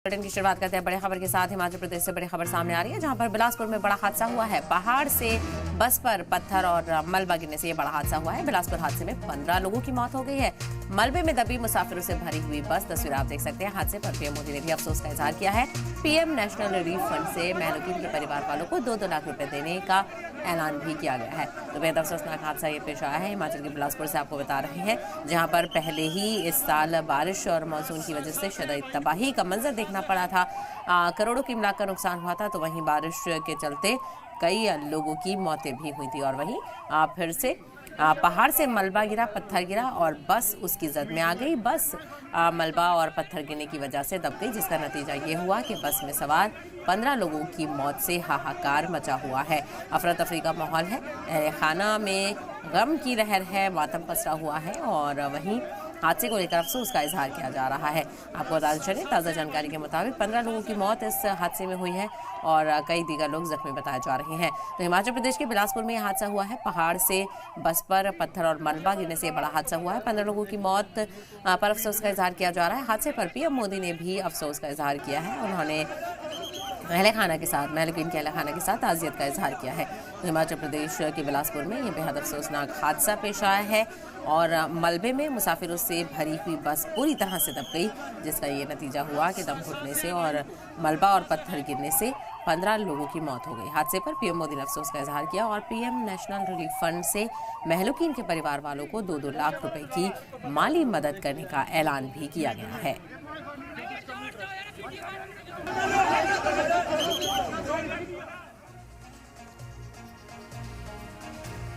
Bulletin की शुरुआत करते हैं बड़े खबर के साथ। हिमाचल प्रदेश से बड़ी खबर सामने आ रही है, जहां पर बिलासपुर में बड़ा हादसा हुआ है। पहाड़ से बस पर पत्थर और मलबा गिरने से ये बड़ा हादसा हुआ है। बिलासपुर हादसे में 15 लोगों की मौत हो गई है। मलबे में दबी मुसाफिरों से भरी हुई बस, तस्वीर आप देख सकते हैं। हादसे पर पीएम मोदी ने भी अफसोस का इजहार किया है। पीएम नेशनल रिलीफ फंड से महलुकीन के परिवार वालों को 2-2 लाख रुपए देने का ऐलान भी किया गया है। तो बेहद अफसोसनाक हादसा ये पेश आया है। हिमाचल के बिलासपुर से आपको बता रहे हैं, जहां पर पहले ही इस साल बारिश और मानसून की वजह से शदीद तबाही का मंजर देखना पड़ा था। करोड़ों की मिलाकर नुकसान हुआ था। तो वहीं बारिश के चलते कई लोगों की मौतें भी हुई थी। और वहीं फिर से पहाड़ से मलबा गिरा, पत्थर गिरा और बस उसकी जद में आ गई। बस मलबा और पत्थर गिरने की वजह से दब गई, जिसका नतीजा ये हुआ कि बस में सवार 15 लोगों की मौत से हाहाकार मचा हुआ है। अफरा तफरी का माहौल है, खाना में गम की लहर है, मातम पसरा हुआ है। और वहीं हादसे को लेकर अफसोस का इजहार किया जा रहा है। आपको बता चलें, ताज़ा जानकारी के मुताबिक 15 लोगों की मौत इस हादसे में हुई है और कई दीगर लोग जख्मी बताए जा रहे हैं। तो हिमाचल प्रदेश के बिलासपुर में यह हादसा हुआ है। पहाड़ से बस पर पत्थर और मलबा गिरने से बड़ा हादसा हुआ है। 15 लोगों की मौत पर अफसोस का इजहार किया जा रहा है। हादसे पर पीएम मोदी ने भी अफसोस का इजहार किया है। उन्होंने महलुकीन के अहले खाना के साथ ताज़ियत का इजहार किया है। तो हिमाचल प्रदेश के बिलासपुर में यह बेहद अफसोसनाक हादसा पेश आया है और मलबे में मुसाफिरों से भरी हुई बस पूरी तरह से दब गई, जिसका ये नतीजा हुआ कि दम घुटने से और मलबा और पत्थर गिरने से 15 लोगों की मौत हो गई। हादसे पर पीएम मोदी ने अफसोस का इजहार किया और पीएम नेशनल रिलीफ फंड से महलुकीन के परिवार वालों को 2-2 लाख रुपए की माली मदद करने का ऐलान भी किया गया है।